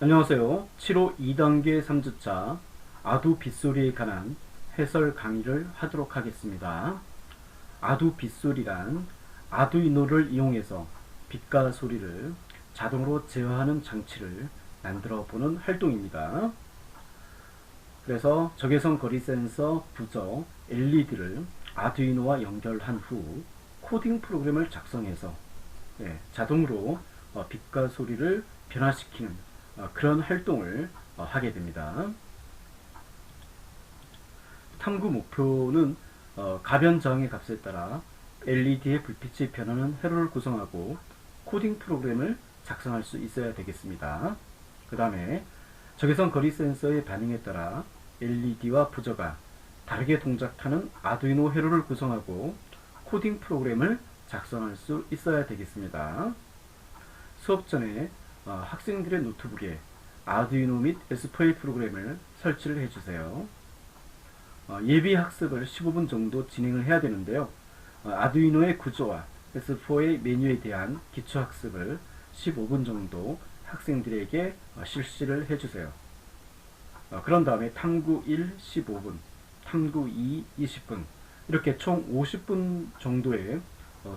안녕하세요. 7호 2단계 3주차 아두 빗소리에 관한 해설 강의를 하도록 하겠습니다. 아두 빗소리란 아두이노를 이용해서 빛과 소리를 자동으로 제어하는 장치를 만들어 보는 활동입니다. 그래서 적외선 거리 센서 부저 LED를 아두이노와 연결한 후 코딩 프로그램을 작성해서 자동으로 빛과 소리를 변화시키는 그런 활동을 하게 됩니다. 탐구 목표는 가변 저항의 값에 따라 LED의 불빛이 변하는 회로를 구성하고 코딩 프로그램을 작성할 수 있어야 되겠습니다. 그 다음에 적외선 거리 센서의 반응에 따라 LED와 부저가 다르게 동작하는 아두이노 회로를 구성하고 코딩 프로그램을 작성할 수 있어야 되겠습니다. 수업 전에 학생들의 노트북에 아두이노 및 S4의 프로그램을 설치를 해주세요. 예비 학습을 15분 정도 진행을 해야 되는데요. 아두이노의 구조와 S4의 메뉴에 대한 기초 학습을 15분 정도 학생들에게 실시를 해주세요. 그런 다음에 탐구 1 15분, 탐구 2 20분 이렇게 총 50분 정도의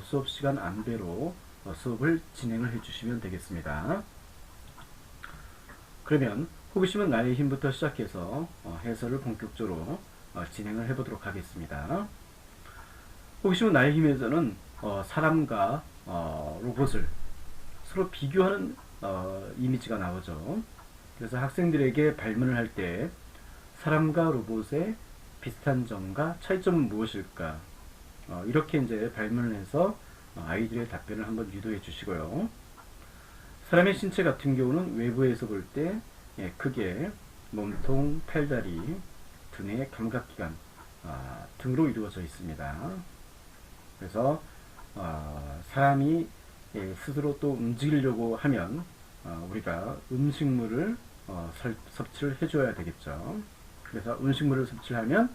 수업 시간 안배로 수업을 진행을 해주시면 되겠습니다. 그러면 호기심은 나의 힘부터 시작해서 해설을 본격적으로 진행을 해보도록 하겠습니다. 호기심은 나의 힘에서는 사람과 로봇을 서로 비교하는 이미지가 나오죠. 그래서 학생들에게 발문을 할 때 사람과 로봇의 비슷한 점과 차이점은 무엇일까? 이렇게 이제 발문을 해서 아이들의 답변을 한번 유도해 주시고요. 사람의 신체 같은 경우는 외부에서 볼 때 크게 몸통, 팔다리, 두뇌, 감각기관 등으로 이루어져 있습니다. 그래서 사람이 스스로 또 움직이려고 하면 우리가 음식물을 섭취를 해줘야 되겠죠. 그래서 음식물을 섭취하면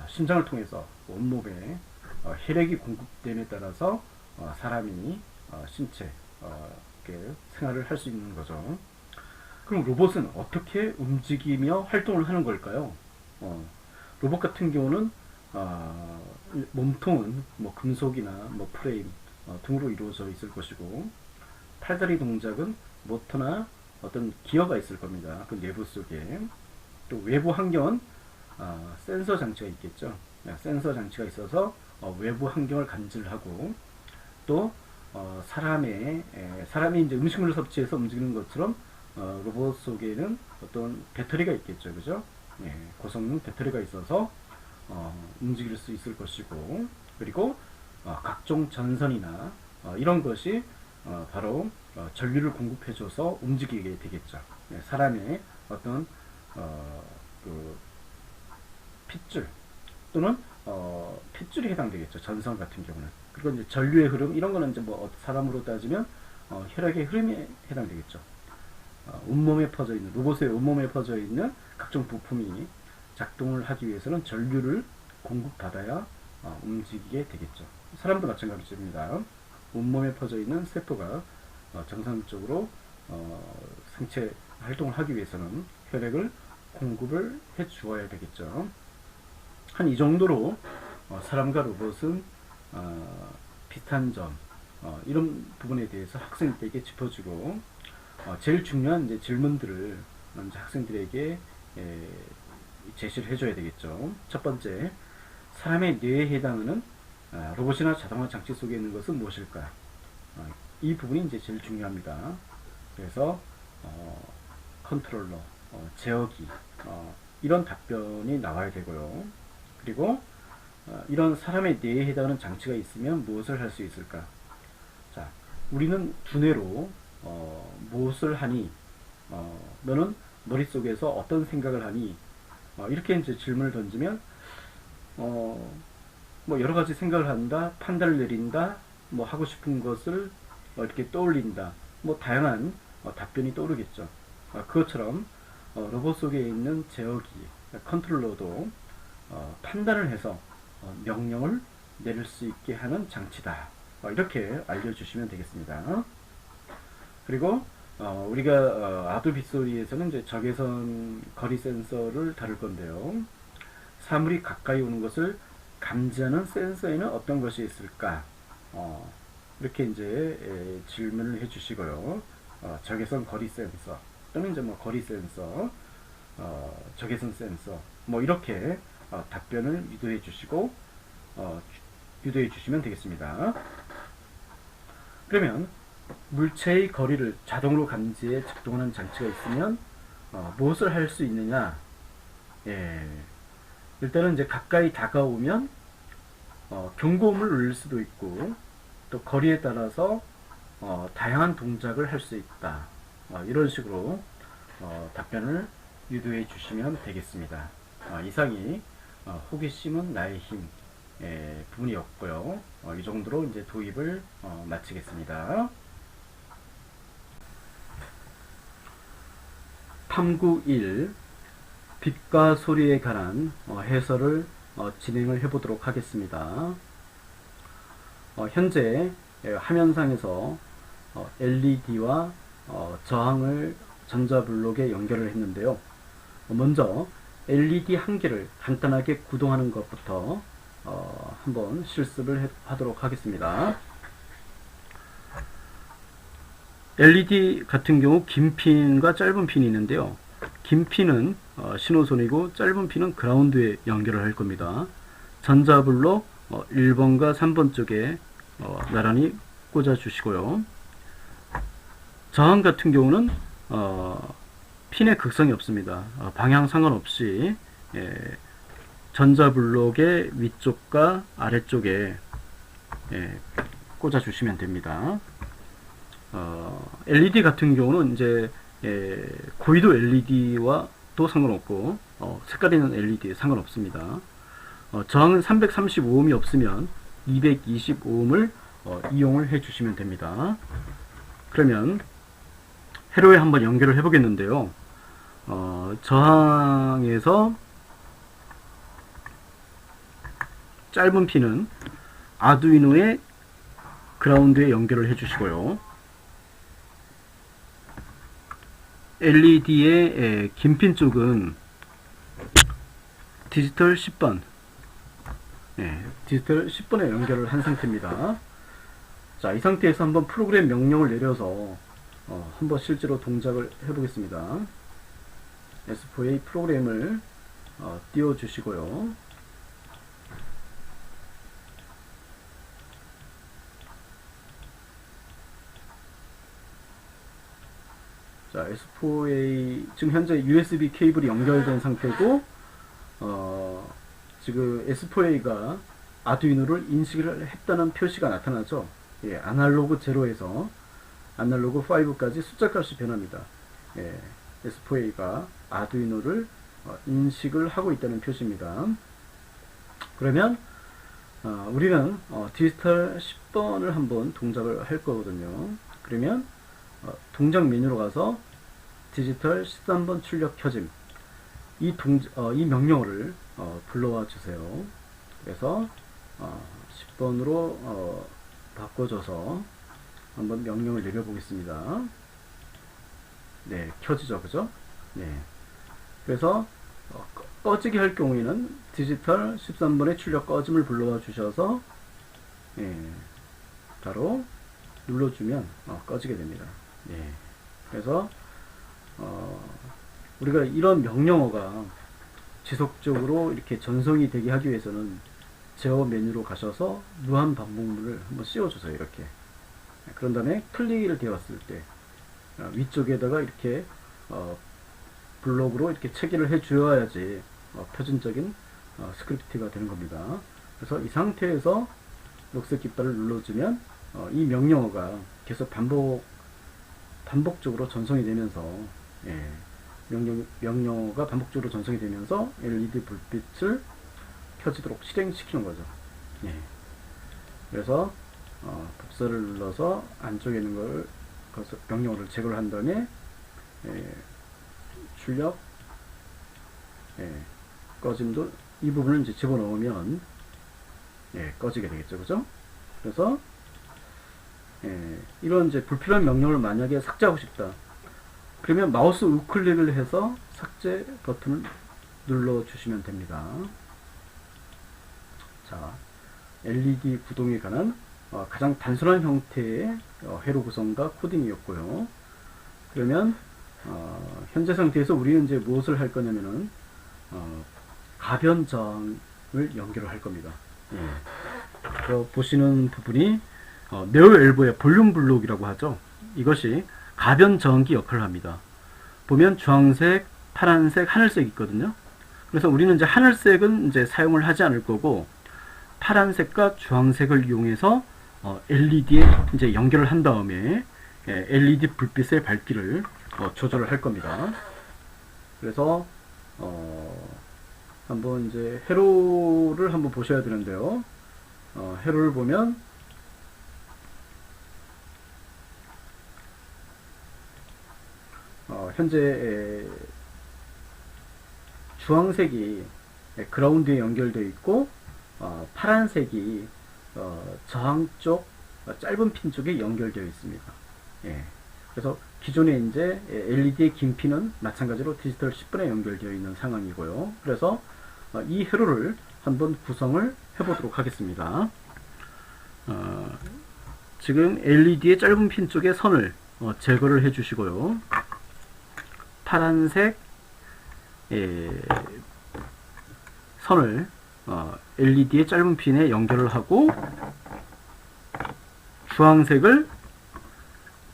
심장을 통해서 온몸에 혈액이 공급됨에 따라서 사람이 신체 생활을 할 수 있는 거죠. 그럼 로봇은 어떻게 움직이며 활동을 하는 걸까요? 로봇 같은 경우는 몸통은 뭐 금속이나 뭐 프레임 등으로 이루어져 있을 것이고, 팔다리 동작은 모터나 어떤 기어가 있을 겁니다. 그 내부 속에. 또 외부 환경은 센서 장치가 있겠죠. 센서 장치가 있어서 외부 환경을 감지하고, 또 사람이 이제 음식물을 섭취해서 움직이는 것처럼 로봇 속에는 어떤 배터리가 있겠죠, 그죠? 고성능 배터리가 있어서 움직일 수 있을 것이고, 그리고 각종 전선이나 이런 것이 바로 전류를 공급해줘서 움직이게 되겠죠. 사람의 어떤 그 핏줄 또는 핏줄이 해당되겠죠. 전선 같은 경우는. 그리고 이제 전류의 흐름 이런 거는 이제 뭐 사람으로 따지면 혈액의 흐름에 해당되겠죠. 온몸에 퍼져 있는 로봇의 온몸에 퍼져 있는 각종 부품이 작동을 하기 위해서는 전류를 공급받아야 움직이게 되겠죠. 사람도 마찬가지입니다. 온몸에 퍼져 있는 세포가 정상적으로 생체 활동을 하기 위해서는 혈액을 공급을 해 주어야 되겠죠. 한 이 정도로 사람과 로봇은 비슷한 점 이런 부분에 대해서 학생들에게 짚어주고, 제일 중요한 이제 질문들을 먼저 학생들에게 제시를 해줘야 되겠죠. 첫 번째, 사람의 뇌에 해당하는 로봇이나 자동화 장치 속에 있는 것은 무엇일까? 이 부분이 이제 제일 중요합니다. 그래서 컨트롤러, 제어기 이런 답변이 나와야 되고요. 그리고 이런 사람의 뇌에 해당하는 장치가 있으면 무엇을 할 수 있을까? 자, 우리는 두뇌로 무엇을 하니? 너는 머릿속에서 어떤 생각을 하니? 이렇게 이제 질문을 던지면 뭐 여러 가지 생각을 한다, 판단을 내린다, 뭐 하고 싶은 것을 이렇게 떠올린다, 뭐 다양한 답변이 떠오르겠죠. 그것처럼 로봇 속에 있는 제어기, 컨트롤러도 판단을 해서 명령을 내릴 수 있게 하는 장치다. 이렇게 알려주시면 되겠습니다. 그리고 우리가 아두 빗소리에서는 이제 적외선 거리 센서를 다룰 건데요. 사물이 가까이 오는 것을 감지하는 센서에는 어떤 것이 있을까? 이렇게 이제 질문을 해주시고요. 적외선 거리 센서 또는 이제 뭐 거리 센서, 적외선 센서 뭐 이렇게 답변을 유도해 주시고 유도해 주시면 되겠습니다. 그러면 물체의 거리를 자동으로 감지해 작동하는 장치가 있으면 무엇을 할 수 있느냐? 예, 일단은 이제 가까이 다가오면 경고음을 울릴 수도 있고 또 거리에 따라서 다양한 동작을 할 수 있다. 이런 식으로 답변을 유도해 주시면 되겠습니다. 이상이 호기심은 나의 힘 부분이었고요. 이 정도로 이제 도입을 마치겠습니다. 탐구 1. 빛과 소리에 관한 해설을 진행을 해보도록 하겠습니다. 현재 화면상에서 LED와 저항을 전자블록에 연결을 했는데요. 먼저 LED 한 개를 간단하게 구동하는 것부터 한번 실습을 하도록 하겠습니다. LED 같은 경우 긴 핀과 짧은 핀이 있는데요. 긴 핀은 신호선이고 짧은 핀은 그라운드에 연결을 할 겁니다. 전자블록 1번과 3번 쪽에 나란히 꽂아 주시고요. 저항 같은 경우는 핀의 극성이 없습니다. 방향 상관없이 전자블록의 위쪽과 아래쪽에 꽂아 주시면 됩니다. LED 같은 경우는 이제 고위도 LED와도 상관없고 색깔 있는 LED 상관없습니다. 저항은 335ohm이 없으면 220ohm을 이용을 해 주시면 됩니다. 그러면 회로에 한번 연결을 해 보겠는데요. 저항에서 짧은 핀은 아두이노의 그라운드에 연결을 해 주시고요. LED의 긴 핀 쪽은 디지털 10번 디지털 10번에 연결을 한 상태입니다. 자, 이 상태에서 한번 프로그램 명령을 내려서 한번 실제로 동작을 해 보겠습니다. S4A 프로그램을 띄워 주시고요. 자, S4A 지금 현재 USB 케이블이 연결된 상태고 지금 S4A가 아두이노를 인식을 했다는 표시가 나타나죠. 아날로그 0에서 아날로그 5까지 숫자 값이 변합니다. S4A가 아두이노를 인식을 하고 있다는 표시입니다. 그러면 우리는 디지털 10번을 한번 동작을 할 거거든요. 그러면 동작 메뉴로 가서 디지털 13번 출력 켜짐 이 명령어를 불러와 주세요. 그래서 10번으로 바꿔줘서 한번 명령을 내려보겠습니다. 네, 켜지죠, 그죠? 네. 그래서 꺼지게 할 경우에는 디지털 13번의 출력 꺼짐을 불러와 주셔서 바로 눌러주면 꺼지게 됩니다. 네. 그래서 우리가 이런 명령어가 지속적으로 이렇게 전송이 되게 하기 위해서는 제어 메뉴로 가셔서 무한 반복문을 한번 씌워주세요. 이렇게. 그런 다음에 클릭을 되었을 때 위쪽에다가 이렇게 블록으로 이렇게 체계를 해 주어야지 표준적인 스크립트가 되는 겁니다. 그래서 이 상태에서 녹색 깃발을 눌러주면 이 명령어가 계속 반복적으로 전송이 되면서 명령어가 반복적으로 전송이 되면서 LED 불빛을 켜지도록 실행시키는 거죠. 그래서 복사를 눌러서 안쪽에 있는 걸 명령어를 제거를 한 다음에 출력 꺼짐도 이 부분을 이제 집어넣으면 꺼지게 되겠죠, 그죠? 그래서 이런 이제 불필요한 명령을 만약에 삭제하고 싶다. 그러면 마우스 우클릭을 해서 삭제 버튼을 눌러주시면 됩니다. 자, LED 구동에 관한 가장 단순한 형태의 회로 구성과 코딩이었고요. 그러면 현재 상태에서 우리는 이제 무엇을 할 거냐면은 가변 저항을 연결을 할 겁니다. 보시는 부분이 네오 엘보의 볼륨 블록이라고 하죠. 이것이 가변 저항기 역할을 합니다. 보면 주황색, 파란색, 하늘색 있거든요. 그래서 우리는 이제 하늘색은 이제 사용을 하지 않을 거고, 파란색과 주황색을 이용해서 LED에 이제 연결을 한 다음에 LED 불빛의 밝기를 조절을 할 겁니다. 그래서 한번 이제 회로를 한번 보셔야 되는데요. 회로를 보면 현재 주황색이 그라운드에 연결되어 있고, 파란색이 저항 쪽 짧은 핀 쪽에 연결되어 있습니다. 그래서 기존에 이제 LED의 긴 핀은 마찬가지로 디지털 10분에 연결되어 있는 상황이고요. 그래서 이 회로를 한번 구성을 해보도록 하겠습니다. 지금 LED의 짧은 핀 쪽에 선을 제거를 해 주시고요. 파란색 선을 LED의 짧은 핀에 연결을 하고, 주황색을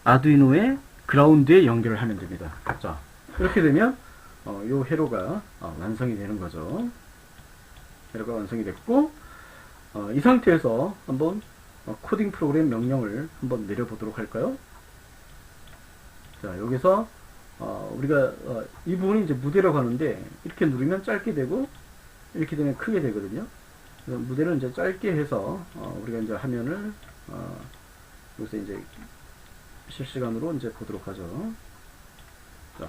아두이노의 그라운드에 연결을 하면 됩니다. 자, 이렇게 되면 요 회로가 완성이 되는 거죠. 회로가 완성이 됐고, 이 상태에서 한번 코딩 프로그램 명령을 한번 내려보도록 할까요? 자, 여기서 우리가 이 부분이 이제 무대라고 하는데, 이렇게 누르면 짧게 되고 이렇게 되면 크게 되거든요. 그래서 무대를 이제 짧게 해서 우리가 이제 화면을 여기서 이제 실시간으로 이제 보도록 하죠. 자,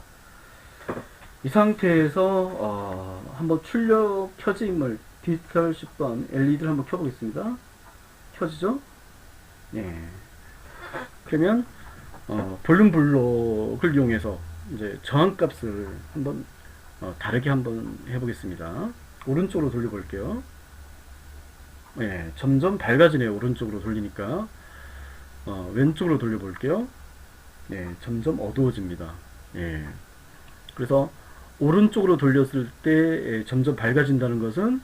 이 상태에서 한번 출력 켜지 인물 디지털 10번 LED를 한번 켜보겠습니다. 켜지죠? 네. 그러면 볼륨 블록을 이용해서 이제 저항값을 한번 다르게 한번 해보겠습니다. 오른쪽으로 돌려볼게요. 네, 점점 밝아지네요. 오른쪽으로 돌리니까. 왼쪽으로 돌려볼게요. 네, 점점 어두워집니다. 예. 그래서 오른쪽으로 돌렸을 때 점점 밝아진다는 것은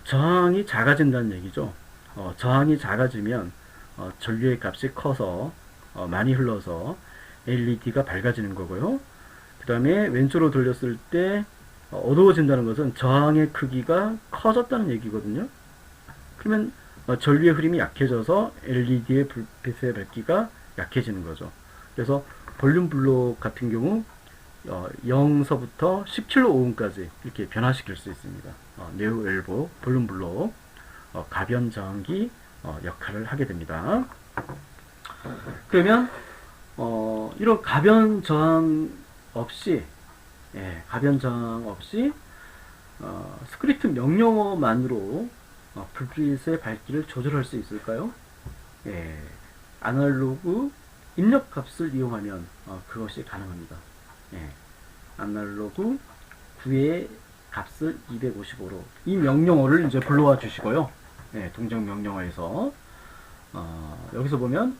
저항이 작아진다는 얘기죠. 저항이 작아지면 전류의 값이 커서 많이 흘러서 LED가 밝아지는 거고요. 그 다음에 왼쪽으로 돌렸을 때 어두워진다는 것은 저항의 크기가 커졌다는 얘기거든요. 그러면 전류의 흐름이 약해져서 LED의 불빛의 밝기가 약해지는 거죠. 그래서 볼륨 블록 같은 경우 0서부터 17오음까지 이렇게 변화시킬 수 있습니다. 네오 엘보 볼륨 블록 가변 저항기 역할을 하게 됩니다. 그러면 이런 가변 저항 없이 스크립트 명령어만으로 불빛의 밝기를 조절할 수 있을까요? 아날로그 입력 값을 이용하면 그것이 가능합니다. 아날로그 9의 값을 255로 이 명령어를 이제 불러와 주시고요. 동작 명령어에서 여기서 보면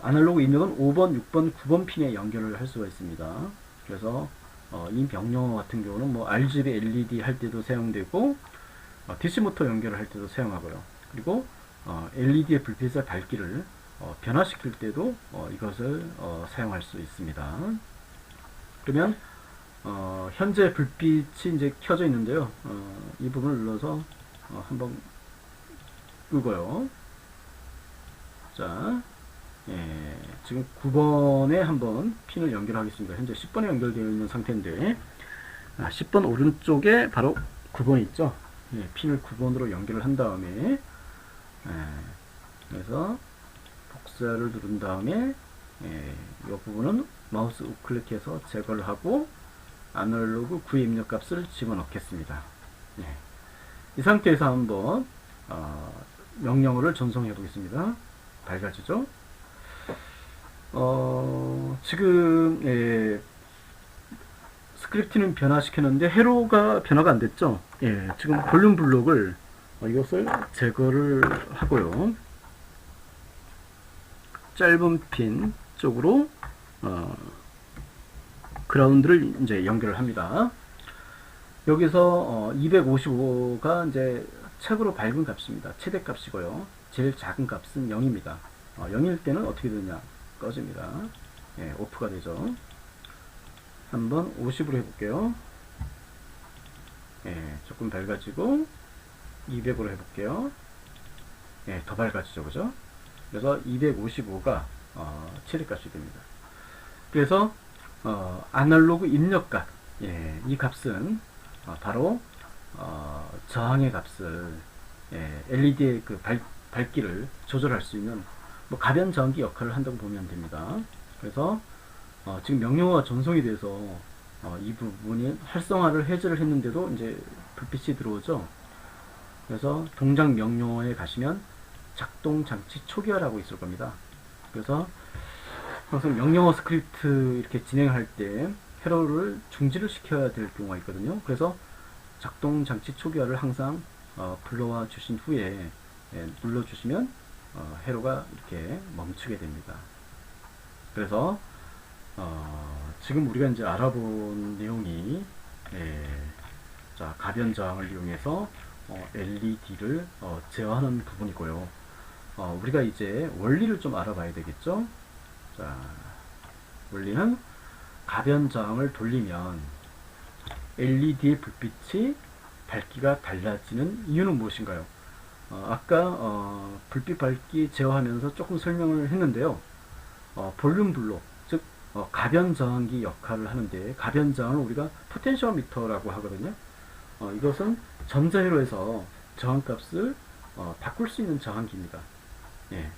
아날로그 입력은 5번, 6번, 9번 핀에 연결을 할 수가 있습니다. 그래서 이 명령어 같은 경우는 뭐 RGB LED 할 때도 사용되고 DC 모터 연결을 할 때도 사용하고요. 그리고 LED의 불빛의 밝기를 변화시킬 때도 이것을 사용할 수 있습니다. 그러면 현재 불빛이 이제 켜져 있는데요. 이 부분을 눌러서 한번 끄고요. 자, 지금 9번에 한번 핀을 연결하겠습니다. 현재 10번에 연결되어 있는 상태인데 10번 오른쪽에 바로 9번이 있죠. 핀을 9번으로 연결을 한 다음에 그래서 복사를 누른 다음에 이 부분은 마우스 우클릭해서 제거를 하고 아날로그 9의 입력값을 집어넣겠습니다. 이 상태에서 한번 명령어를 전송해 보겠습니다. 밝아지죠? 지금 스크립트는 변화시켰는데 회로가 변화가 안 됐죠. 예, 지금 볼륨 블록을 이것을 제거를 하고요. 짧은 핀 쪽으로 그라운드를 이제 연결을 합니다. 여기서 255가 이제 최고로 밝은 값입니다. 최대 값이고요. 제일 작은 값은 0입니다. 0일 때는 어떻게 되냐? 꺼집니다. 예, 오프가 되죠. 한번 50으로 해볼게요. 예, 조금 밝아지고 200으로 해볼게요. 예, 더 밝아지죠, 그죠? 그래서 255가 최대값이 됩니다. 그래서 아날로그 입력값, 예, 이 값은 바로 저항의 값을, 예, LED의 그 밝기를 조절할 수 있는 뭐 가변 저항기 역할을 한다고 보면 됩니다. 그래서 지금 명령어가 전송이 돼서 이 부분이 활성화를 해제를 했는데도 이제 불빛이 들어오죠. 그래서 동작 명령어에 가시면 작동 장치 초기화라고 있을 겁니다. 그래서 항상 명령어 스크립트 이렇게 진행할 때 회로를 중지를 시켜야 될 경우가 있거든요. 그래서 작동 장치 초기화를 항상 불러와 주신 후에 눌러주시면 회로가 이렇게 멈추게 됩니다. 그래서 지금 우리가 이제 알아본 내용이 자, 가변 저항을 이용해서 LED를 제어하는 부분이고요. 우리가 이제 원리를 좀 알아봐야 되겠죠. 자, 원리는 가변 저항을 돌리면 LED의 불빛이 밝기가 달라지는 이유는 무엇인가요? 아까 불빛 밝기 제어하면서 조금 설명을 했는데요. 볼륨 블록, 즉 가변 저항기 역할을 하는데, 가변 저항을 우리가 포텐시오미터라고 하거든요. 이것은 전자회로에서 저항값을 바꿀 수 있는 저항기입니다. 예.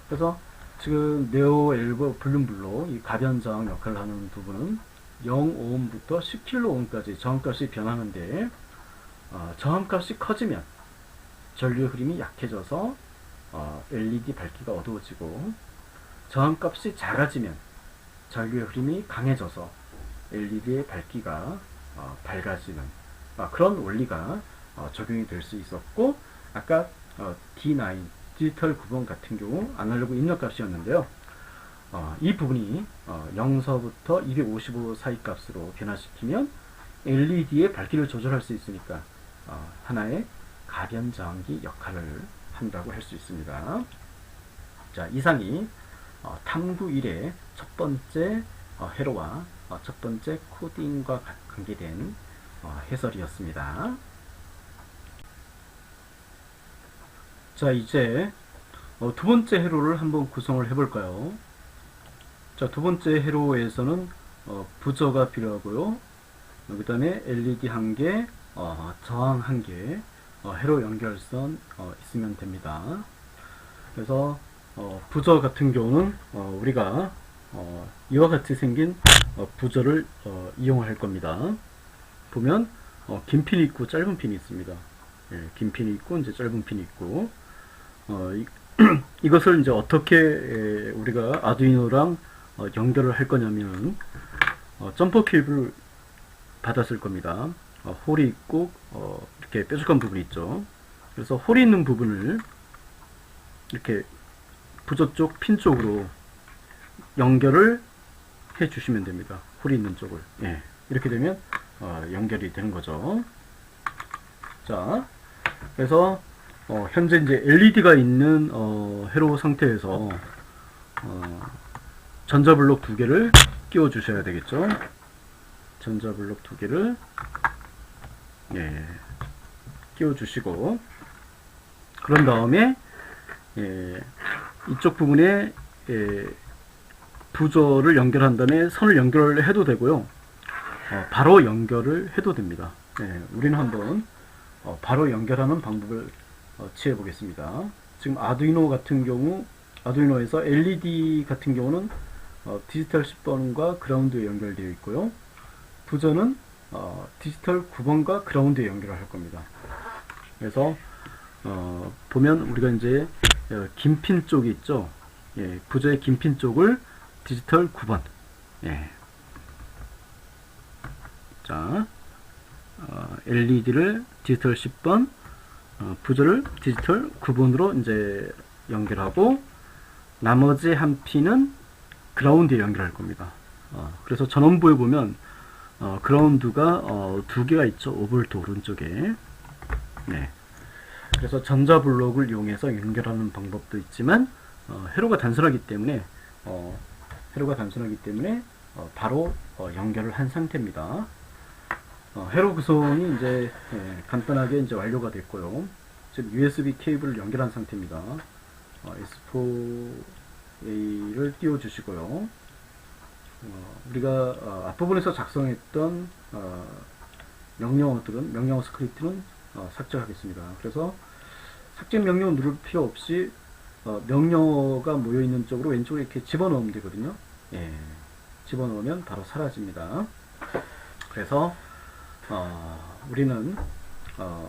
그래서 지금 네오 엘보 볼륨 블록, 이 가변 저항 역할을 하는 부분은 0오음부터 10kΩ까지 저항값이 변하는데, 저항값이 커지면 전류의 흐름이 약해져서 LED 밝기가 어두워지고, 저항값이 작아지면 전류의 흐름이 강해져서 LED의 밝기가 밝아지는 그런 원리가 적용이 될 수 있었고, 아까 D9 디지털 9번 같은 경우 아날로그 입력값이었는데요. 이 부분이 0서부터 255 사이 값으로 변화시키면 LED의 밝기를 조절할 수 있으니까 하나의 가변 저항기 역할을 한다고 할 수 있습니다. 자, 이상이 탐구 1의 첫 번째 회로와 첫 번째 코딩과 관계된 해설이었습니다. 자, 이제 두 번째 회로를 한번 구성을 해볼까요? 자, 두 번째 회로에서는 부저가 필요하고요. 그 다음에 LED 1개, 저항 1개, 회로 연결선 있으면 됩니다. 그래서 부저 같은 경우는 우리가 이와 같이 생긴 부저를 이용할 겁니다. 보면 긴 핀이 있고 짧은 핀이 있습니다. 예, 긴 핀이 있고 이제 짧은 핀이 있고, 이것을 이제 어떻게 우리가 아두이노랑 연결을 할 거냐면 점퍼 케이블을 받았을 겁니다. 홀이 있고 이렇게 뾰족한 부분이 있죠. 그래서 홀이 있는 부분을 이렇게 부저 쪽 핀 쪽으로 연결을 해 주시면 됩니다. 홀이 있는 쪽을. 예, 이렇게 되면 연결이 되는 거죠. 자, 그래서 현재 이제 LED가 있는 회로 상태에서 전자블록 2개를 끼워 주셔야 되겠죠. 전자블록 2개를 끼워 주시고, 그런 다음에 이쪽 부분에 부저를 연결한 다음에 선을 연결을 해도 되고요. 바로 연결을 해도 됩니다. 우리는 한번 바로 연결하는 방법을 취해 보겠습니다. 지금 아두이노 같은 경우, 아두이노에서 LED 같은 경우는 디지털 10번과 그라운드에 연결되어 있고요. 부저는 디지털 9번과 그라운드에 연결을 할 겁니다. 그래서 보면 우리가 이제 긴 핀 쪽이 있죠. 부저의 긴 핀 쪽을 디지털 9번. 예. 자, LED를 디지털 10번, 부저를 디지털 9번으로 이제 연결하고, 나머지 한 핀은 그라운드에 연결할 겁니다. 그래서 전원부에 보면 그라운드가 두 개가 있죠. 5V 오른쪽에. 네. 그래서 전자블록을 이용해서 연결하는 방법도 있지만 회로가 단순하기 때문에 바로 연결을 한 상태입니다. 회로 구성이 이제 간단하게 이제 완료가 됐고요. 지금 USB 케이블을 연결한 상태입니다. S4A를 띄워 주시고요. 우리가 앞부분에서 작성했던 명령어 스크립트는 삭제하겠습니다. 그래서 삭제 명령어 누를 필요 없이 명령어가 모여 있는 쪽으로 왼쪽에 이렇게 집어넣으면 되거든요. 예, 집어넣으면 바로 사라집니다. 그래서 우리는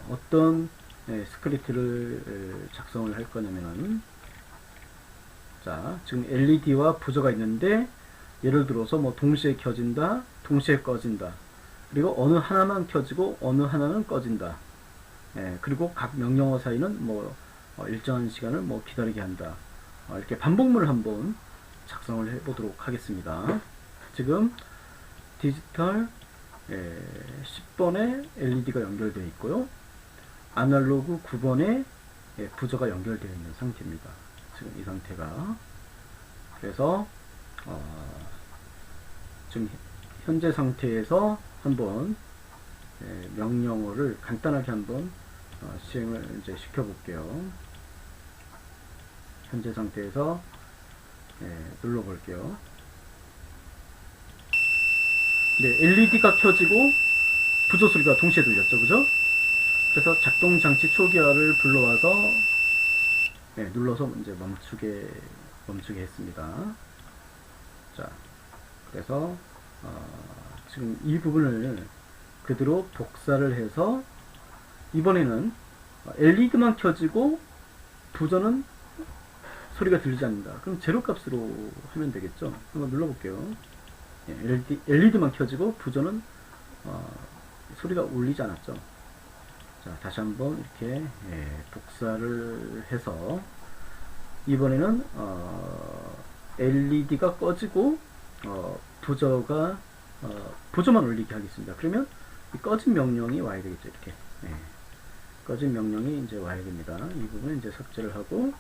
어떤 스크립트를 작성을 할 거냐면은, 자, 지금 LED와 부저가 있는데 예를 들어서 뭐 동시에 켜진다, 동시에 꺼진다, 그리고 어느 하나만 켜지고 어느 하나는 꺼진다. 그리고 각 명령어 사이는 뭐 일정한 시간을 뭐 기다리게 한다. 이렇게 반복문을 한번 작성을 해 보도록 하겠습니다. 지금 디지털 10번에 LED가 연결되어 있고요. 아날로그 9번에 부저가 연결되어 있는 상태입니다. 지금 이 상태가. 그래서 지금 현재 상태에서 한번 명령어를 간단하게 한번 시행을 이제 시켜 볼게요. 현재 상태에서 눌러 볼게요. 네, LED가 켜지고 부저 소리가 동시에 들렸죠, 그죠? 그래서 작동 장치 초기화를 불러와서 눌러서 이제 멈추게 했습니다. 자, 그래서 지금 이 부분을 그대로 복사를 해서 이번에는 LED만 켜지고 부저는 소리가 들리지 않는다. 그럼 제로 값으로 하면 되겠죠. 한번 눌러볼게요. LED만 켜지고 부저는 소리가 울리지 않았죠. 자, 다시 한번 이렇게 복사를 해서 이번에는 LED가 꺼지고 부저만 울리게 하겠습니다. 그러면 이 꺼진 명령이 와야 되겠죠. 이렇게 꺼진 명령이 이제 와야 됩니다. 이 부분 이제 삭제를 하고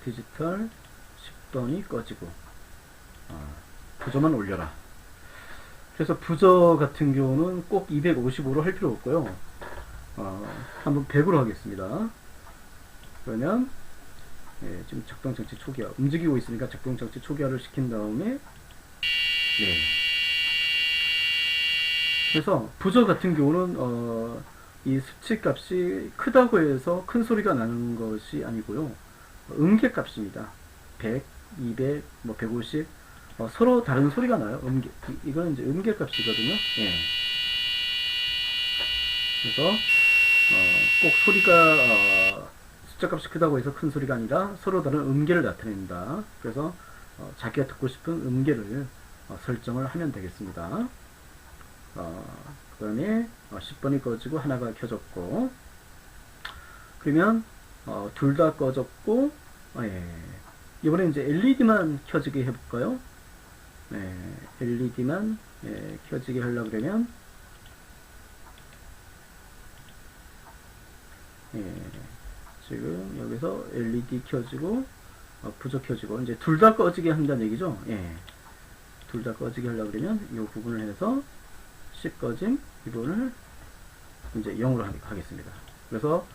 디지털 10번이 꺼지고 부저만 올려라. 그래서 부저 같은 경우는 꼭 255로 할 필요 없고요. 한번 100으로 하겠습니다. 그러면 지금 작동장치 초기화 움직이고 있으니까 작동장치 초기화를 시킨 다음에 그래서 부저 같은 경우는 이 수치 값이 크다고 해서 큰 소리가 나는 것이 아니고요. 음계 값입니다. 100, 200, 뭐 150 서로 다른 소리가 나요. 이거는 이제 음계 값이거든요. 그래서 꼭 소리가 숫자 값이 크다고 해서 큰 소리가 아니라 서로 다른 음계를 나타낸다. 그래서 자기가 듣고 싶은 음계를 설정을 하면 되겠습니다. 그 다음에 10번이 꺼지고 하나가 켜졌고, 그러면 둘 다 꺼졌고, 이번에 이제 LED만 켜지게 해볼까요? LED만 켜지게 하려고 그러면 지금 여기서 LED 켜지고 부저 켜지고 이제 둘 다 꺼지게 한다는 얘기죠. 둘 다 꺼지게 하려고 그러면 이 부분을 해서 10 꺼짐 이 부분을 이제 0으로 하겠습니다. 그래서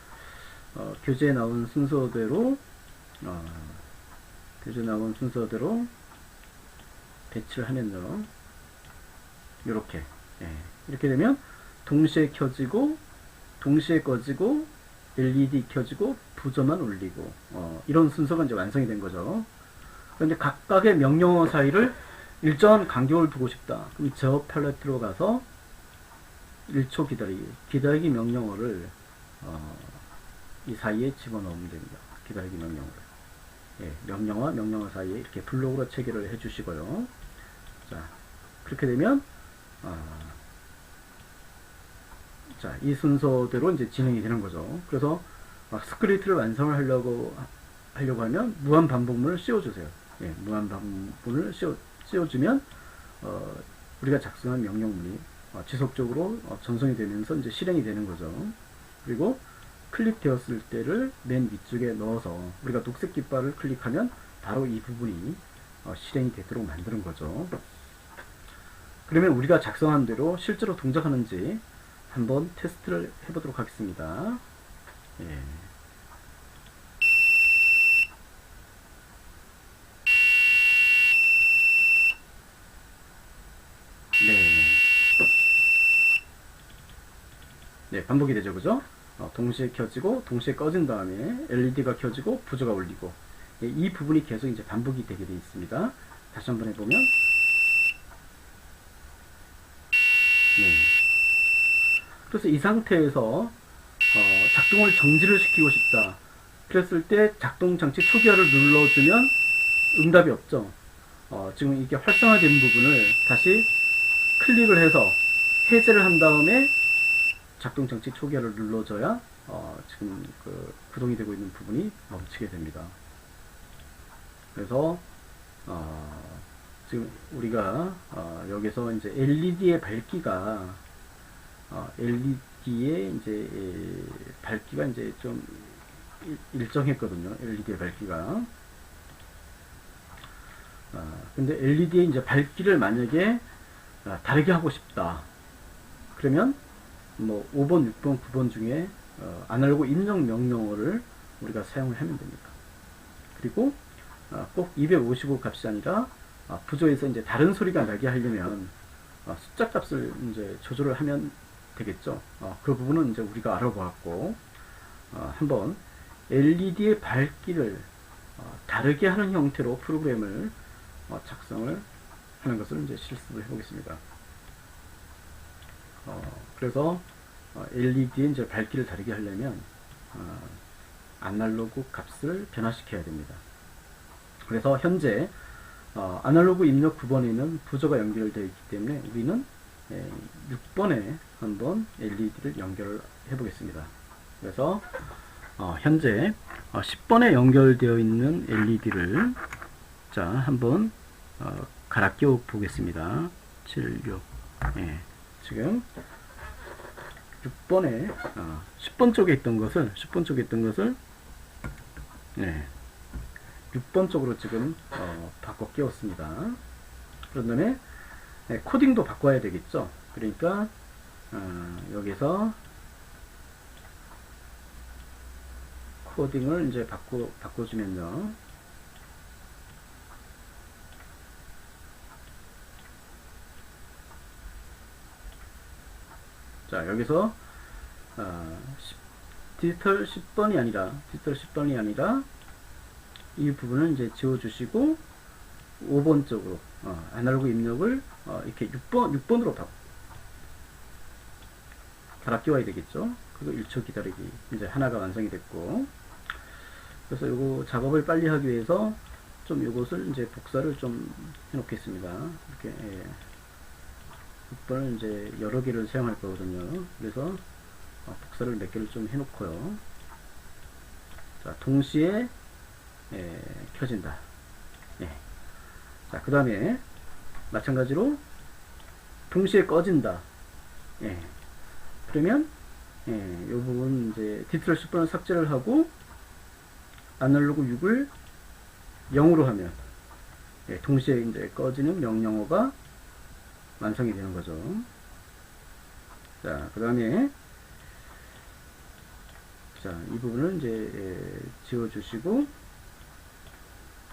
교재에 나온 순서대로 배치를 하면요, 이렇게 되면 동시에 켜지고 동시에 꺼지고 LED 켜지고 부저만 울리고 이런 순서가 이제 완성이 된 거죠. 그런데 각각의 명령어 사이를 일정한 간격을 두고 싶다. 그럼 저 팔레트로 가서 1초 기다리기 명령어를 이 사이에 집어넣으면 됩니다. 기다리기 명령어를. 예, 명령어와 명령어 사이에 이렇게 블록으로 체계를 해주시고요. 자, 그렇게 되면 자, 이 순서대로 이제 진행이 되는 거죠. 그래서 스크립트를 완성을 하려고 하면 무한 반복문을 씌워주세요. 예, 무한 반복문을 씌워주면 우리가 작성한 명령문이 지속적으로 전송이 되면서 이제 실행이 되는 거죠. 그리고 클릭되었을 때를 맨 위쪽에 넣어서 우리가 녹색 깃발을 클릭하면 바로 이 부분이 실행이 되도록 만드는 거죠. 그러면 우리가 작성한 대로 실제로 동작하는지 한번 테스트를 해보도록 하겠습니다. 예. 네, 반복이 되죠, 그죠? 동시에 켜지고 동시에 꺼진 다음에 LED가 켜지고 부저가 울리고, 예, 이 부분이 계속 이제 반복이 되게 되어 있습니다. 다시 한번 해보면, 네. 그래서 이 상태에서 작동을 정지를 시키고 싶다. 그랬을 때 작동 장치 초기화를 눌러주면 응답이 없죠. 지금 이게 활성화된 부분을 다시 클릭을 해서 해제를 한 다음에 작동 장치 초기화를 눌러줘야 지금 구동이 되고 있는 부분이 멈추게 됩니다. 그래서 지금 우리가 여기서 이제 LED의 밝기가 LED의 이제 밝기가 이제 좀 일정했거든요. LED의 밝기가. 근데 LED의 이제 밝기를 만약에 다르게 하고 싶다. 그러면 뭐 5번, 6번, 9번 중에 아날로그 입력 명령어를 우리가 사용을 하면 됩니다. 그리고 꼭 255 값이 아니라 부조에서 이제 다른 소리가 나게 하려면 숫자 값을 이제 조절을 하면 되겠죠. 그 부분은 이제 우리가 알아보았고, 한번 LED의 밝기를 다르게 하는 형태로 프로그램을 작성을 하는 것을 이제 실습을 해보겠습니다. 그래서 LED의 이제 밝기를 다르게 하려면 아날로그 값을 변화시켜야 됩니다. 그래서 현재 아날로그 입력 9번에는 부저가 연결되어 있기 때문에 우리는 6번에 한번 LED를 연결을 해 보겠습니다. 그래서 현재 10번에 연결되어 있는 LED를 자 한번 갈아 끼워 보겠습니다. 7, 6 예, 지금 6번에 10번 쪽에 있던 것을 예, 6번 쪽으로 지금 바꿔 끼웠습니다. 그런 다음에 코딩도 바꿔야 되겠죠. 그러니까 여기서 코딩을 이제 바꿔주면요. 자, 여기서 디지털 10번이 아니라 이 부분을 이제 지워주시고 5번 쪽으로 아날로그 입력을 이렇게 6번으로 갈아 끼워야 되겠죠. 그리고 1초 기다리기. 이제 하나가 완성이 됐고, 그래서 요거 작업을 빨리 하기 위해서 좀 요것을 이제 복사를 좀 해 놓겠습니다. 이렇게 6번을 이제 여러 개를 사용할 거거든요. 그래서 복사를 몇 개를 좀 해 놓고요. 자, 동시에 켜진다. 예. 자, 그 다음에 마찬가지로 동시에 꺼진다. 예. 그러면 이 부분 이제 디지털 10번을 삭제를 하고 아날로그 6을 0으로 하면 동시에 이제 꺼지는 명령어가 완성이 되는 거죠. 자, 그 다음에 자, 이 부분을 이제 지워주시고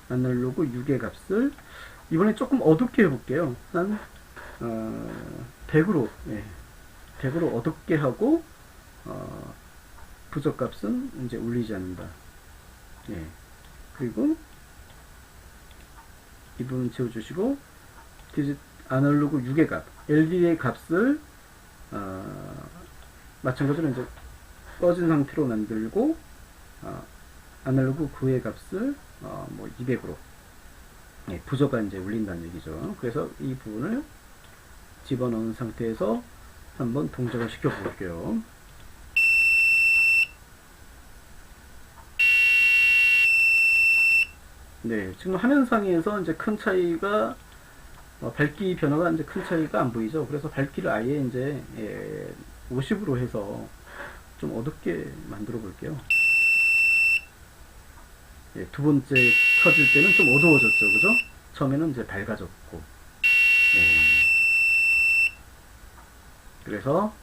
아날로그 6의 값을 이번에 조금 어둡게 해볼게요. 한 100으로 100으로 어둡게 하고 부적값은 이제 울리지 않는다. 예. 그리고 이 부분 지워주시고 아날로그 6의 값, LED의 값을 마찬가지로 이제 꺼진 상태로 만들고 아날로그 구의 값을 뭐 200으로 부저가 이제 울린다는 얘기죠. 그래서 이 부분을 집어넣은 상태에서 한번 동작을 시켜 볼게요. 네, 지금 화면상에서 이제 큰 차이가 밝기 변화가 이제 큰 차이가 안 보이죠. 그래서 밝기를 아예 이제 50으로 해서 좀 어둡게 만들어 볼게요. 예, 두 번째 켜질 때는 좀 어두워졌죠, 그죠? 처음에는 이제 밝아졌고, 그래서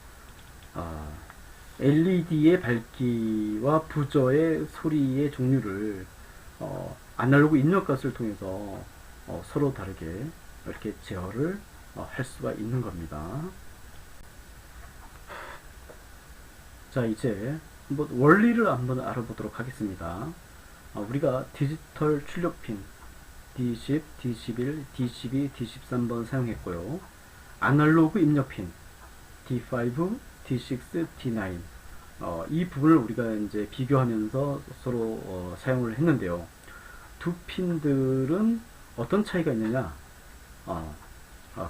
LED의 밝기와 부저의 소리의 종류를 아날로그 입력값을 통해서 서로 다르게 이렇게 제어를 할 수가 있는 겁니다. 자, 이제 한번 원리를 한번 알아보도록 하겠습니다. 우리가 디지털 출력핀 D10, D11, D12, D13번 사용했고요. 아날로그 입력핀 D5, D6, D9 이 부분을 우리가 이제 비교하면서 서로 사용을 했는데요. 두 핀들은 어떤 차이가 있느냐?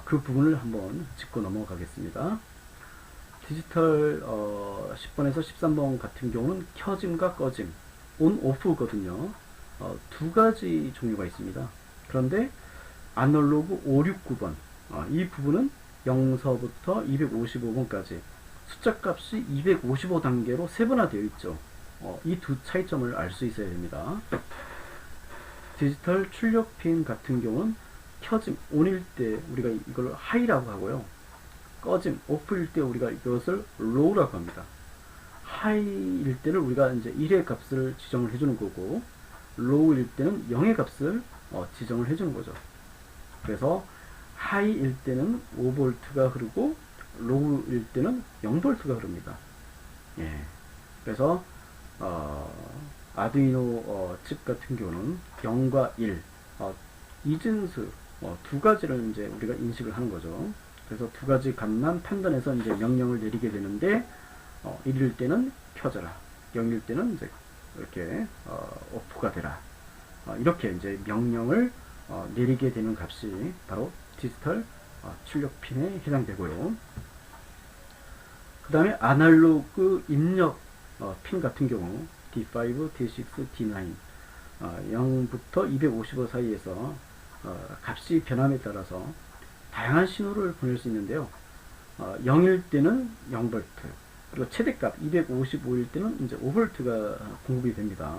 그 부분을 한번 짚고 넘어가겠습니다. 디지털 10번에서 13번 같은 경우는 켜짐과 꺼짐, 온, 오프거든요. 두 가지 종류가 있습니다. 그런데 아날로그 5, 6, 9번 이 부분은 0서부터 255번까지 숫자 값이 255단계로 세분화되어 있죠. 이 두 차이점을 알 수 있어야 됩니다. 디지털 출력핀 같은 경우는 켜짐, 온일 때 우리가 이걸 하이라고 하고요. 꺼짐, 오프일 때 우리가 이것을 로우라고 합니다. 하이일 때는 우리가 이제 1의 값을 지정을 해주는 거고, 로우일 때는 0의 값을 지정을 해주는 거죠. 그래서 하이일 때는 5V가 흐르고, 로우일 때는 0V가 흐릅니다. 예. 그래서 아두이노 칩 같은 경우는 0과 1, 이진수 두 가지를 이제 우리가 인식을 하는 거죠. 그래서 두 가지 값만 판단해서 이제 명령을 내리게 되는데 1일 때는 켜져라, 0일 때는 이제 이렇게 오프가 되라. 이렇게 이제 명령을 내리게 되는 값이 바로 디지털 출력핀에 해당되고요. 그 다음에 아날로그 입력 핀 같은 경우 D5, D6, D9 0부터 255 사이에서 값이 변함에 따라서 다양한 신호를 보낼 수 있는데요. 0일 때는 0V, 그리고 최대값 255일 때는 이제 5V가 공급이 됩니다.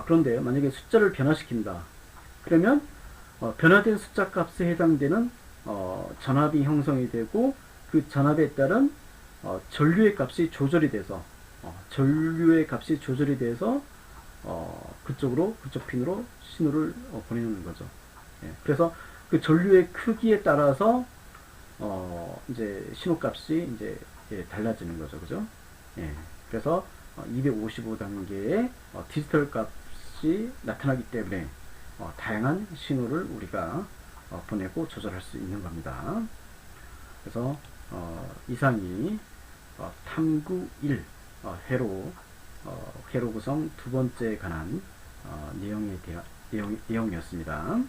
그런데 만약에 숫자를 변화시킨다. 그러면 변화된 숫자 값에 해당되는 전압이 형성이 되고, 그 전압에 따른 전류의 값이 조절이 돼서 그쪽 핀으로 신호를 보내는 거죠. 예, 그래서 그 전류의 크기에 따라서 이제 신호값이 이제 달라지는 거죠, 그죠? 예, 그래서 255단계의 디지털 값이 나타나기 때문에 다양한 신호를 우리가 보내고 조절할 수 있는 겁니다. 그래서 이상이 탐구 1 회로 구성 두 번째에 관한 내용이었습니다.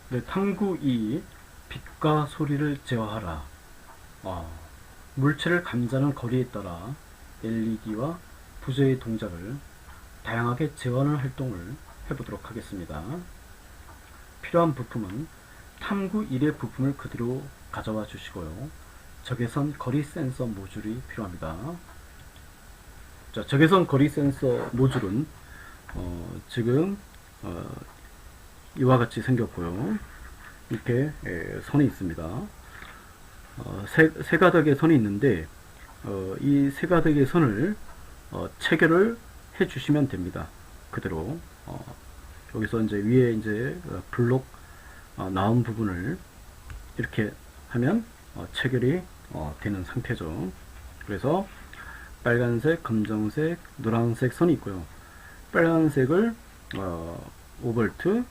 네, 탐구 2 빛과 소리를 제어하라. 물체를 감지하는 거리에 따라 LED와 부저의 동작을 다양하게 제어하는 활동을 해보도록 하겠습니다. 필요한 부품은 탐구 1의 부품을 그대로 가져와 주시고요. 적외선 거리 센서 모듈이 필요합니다. 자, 적외선 거리 센서 모듈은 지금 이와 같이 생겼고요. 이렇게 선이 있습니다. 세 가닥의 선이 있는데 이 세 가닥의 선을 체결을 해 주시면 됩니다. 그대로 여기서 이제 위에 이제 블록 나온 부분을 이렇게 하면 체결이 되는 상태죠. 그래서 빨간색, 검정색, 노란색 선이 있고요. 빨간색을 5V,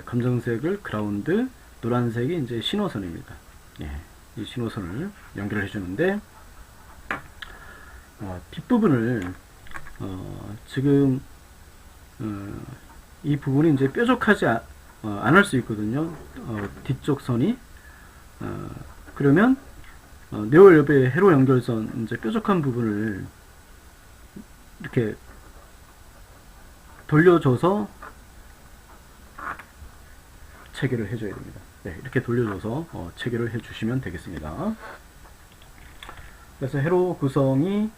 검정색을 그라운드, 노란색이 이제 신호선입니다. 이 신호선을 연결해 주는데 뒷부분을 지금 이 부분이 이제 뾰족하지 않을 수 있거든요. 뒤쪽 선이 그러면 네오웹의 회로 연결선 이제 뾰족한 부분을 이렇게 돌려줘서 체결을 해줘야 됩니다. 네, 이렇게 돌려줘서 체결을 해주시면 되겠습니다. 그래서 회로 구성이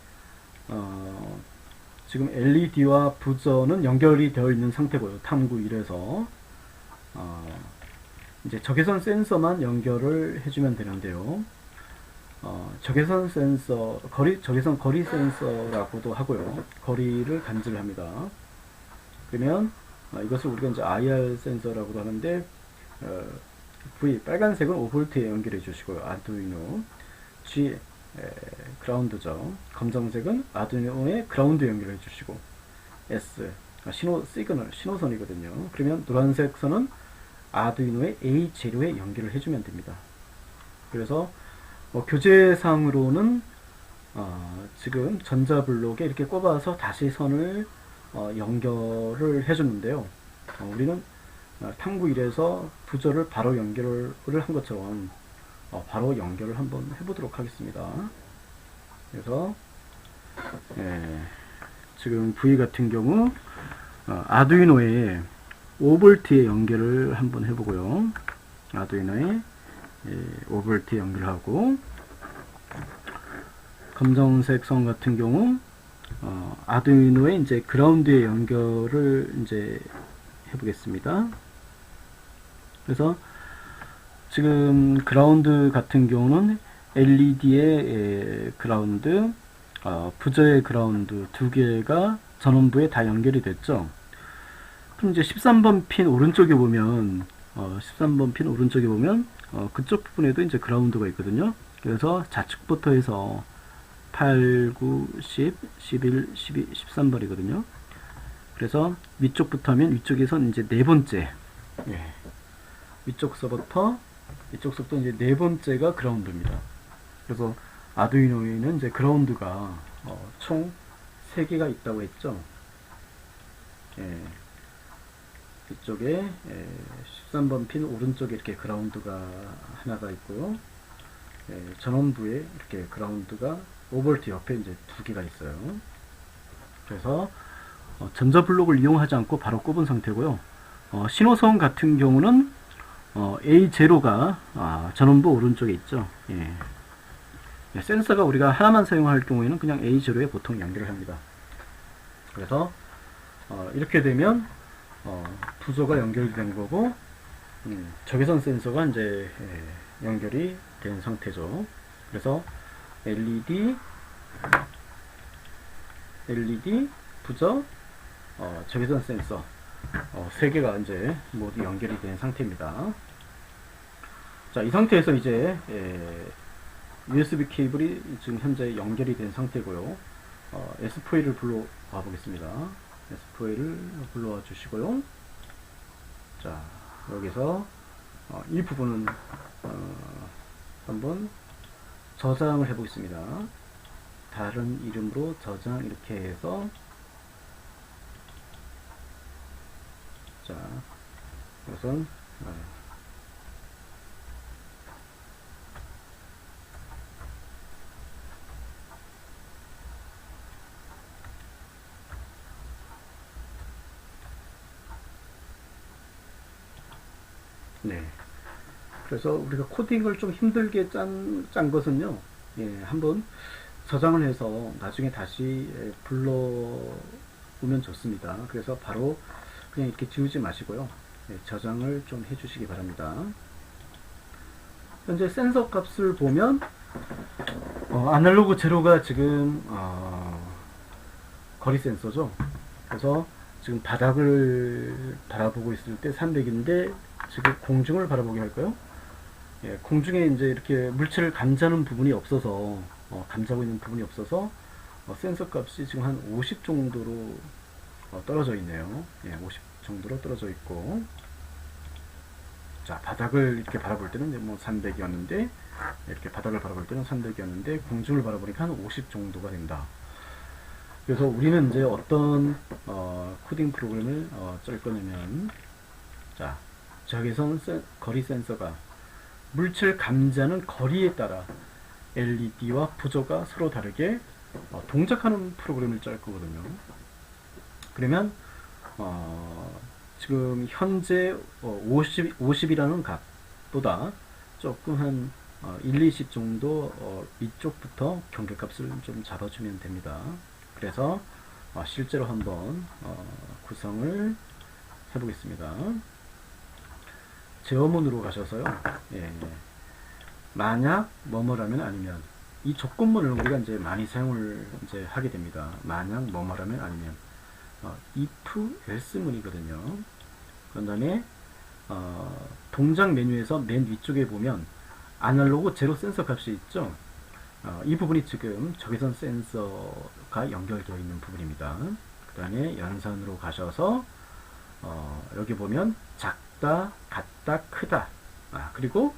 지금 LED와 부저는 연결이 되어 있는 상태고요. 탐구 1에서 이제 적외선 센서만 연결을 해주면 되는데요. 적외선 센서, 적외선 거리 센서라고도 하고요. 거리를 간주를 합니다. 그러면 이것을 우리가 이제 IR 센서라고도 하는데 V 빨간색은 5V에 연결해 주시고요. 아두이노 G 그라운드죠. 검정색은 아두이노에 그라운드 연결해 주시고 S 신호선이거든요. 그러면 노란색 선은 아두이노의 A 재료에 연결을 해주면 됩니다. 그래서 교재상으로는 지금 전자블록에 이렇게 꼽아서 다시 선을 연결을 해줬는데요. 우리는 탐구 1에서 부저를 바로 연결을 한 것처럼 바로 연결을 한번 해보도록 하겠습니다. 그래서 지금 V 같은 경우 아두이노에 5V에 연결을 한번 해보고요. 아두이노에 5V에 연결하고 검정색 선 같은 경우 아두이노에 이제 그라운드에 연결을 이제 해보겠습니다. 그래서 지금 그라운드 같은 경우는 LED의 그라운드, 부저의 그라운드 두 개가 전원부에 다 연결이 됐죠. 그럼 이제 13번 핀 오른쪽에 보면 13번 핀 오른쪽에 보면 그쪽 부분에도 이제 그라운드가 있거든요. 그래서 좌측부터 해서 8, 9, 10, 11, 12, 13번이거든요. 그래서 위쪽부터 하면 위쪽에서 이제 네 번째, 위쪽서부터 이쪽서부터 이제 네 번째가 그라운드입니다. 그래서 아두이노에는 이제 그라운드가 총 3개가 있다고 했죠. 이쪽에 13번 핀 오른쪽에 이렇게 그라운드가 하나가 있고요. 전원부에 이렇게 그라운드가 5V 옆에 이제 2개가 있어요. 그래서 전자블록을 이용하지 않고 바로 꼽은 상태고요. 신호선 같은 경우는 A0가 전원부 오른쪽에 있죠. 센서가 우리가 하나만 사용할 경우에는 그냥 A0에 보통 연결을 합니다. 그래서 이렇게 되면 부저가 연결이 된 거고 적외선 센서가 이제 연결이 된 상태죠. 그래서 LED 부저 적외선 센서 3개가 이제 모두 연결이 된 상태입니다. 자, 이 상태에서 이제 USB 케이블이 지금 현재 연결이 된 상태고요. S4를 불러와 보겠습니다. S4를 불러와 주시고요. 자, 여기서 이 부분은 한번 저장을 해 보겠습니다. 다른 이름으로 저장 이렇게 해서 자, 우선 네. 그래서 우리가 코딩을 좀 힘들게 짠 것은요, 한번 저장을 해서 나중에 다시 불러오면 좋습니다. 그래서 바로 그냥 이렇게 지우지 마시고요. 저장을 좀 해주시기 바랍니다. 현재 센서 값을 보면 아날로그 제로가 지금 거리 센서죠. 그래서 지금 바닥을 바라보고 있을 때 300인데 지금 공중을 바라보게 할까요? 공중에 이제 이렇게 물체를 감자는 부분이 없어서 감자고 있는 부분이 없어서 센서 값이 지금 한 50 정도로 떨어져 있네요. 50 정도로 떨어져 있고, 자, 바닥을 이렇게 바라볼 때는 뭐 300이었는데 이렇게 바닥을 바라볼 때는 300이었는데 공중을 바라보니까 한 50 정도가 된다. 그래서 우리는 이제 어떤 코딩 프로그램을 짤 거냐면, 자, 적외선 거리 센서가 물체를 감지하는 거리에 따라 LED와 부조가 서로 다르게 동작하는 프로그램을 짤 거거든요. 그러면 지금 현재 50이라는 값보다 조금 한 1, 20 정도 위쪽부터 경계값을 좀 잡아주면 됩니다. 그래서 실제로 한번 구성을 해보겠습니다. 제어문으로 가셔서요. 예, 만약 뭐뭐라면 아니면 이 조건문을 우리가 이제 많이 사용을 이제 하게 됩니다. 만약 뭐뭐라면 아니면 if else 문이거든요. 그런 다음에 동작 메뉴에서 맨 위쪽에 보면 아날로그 제로 센서 값이 있죠. 이 부분이 지금 적외선 센서가 연결되어 있는 부분입니다. 그 다음에 연산으로 가셔서 여기 보면 작다, 같다, 크다. 그리고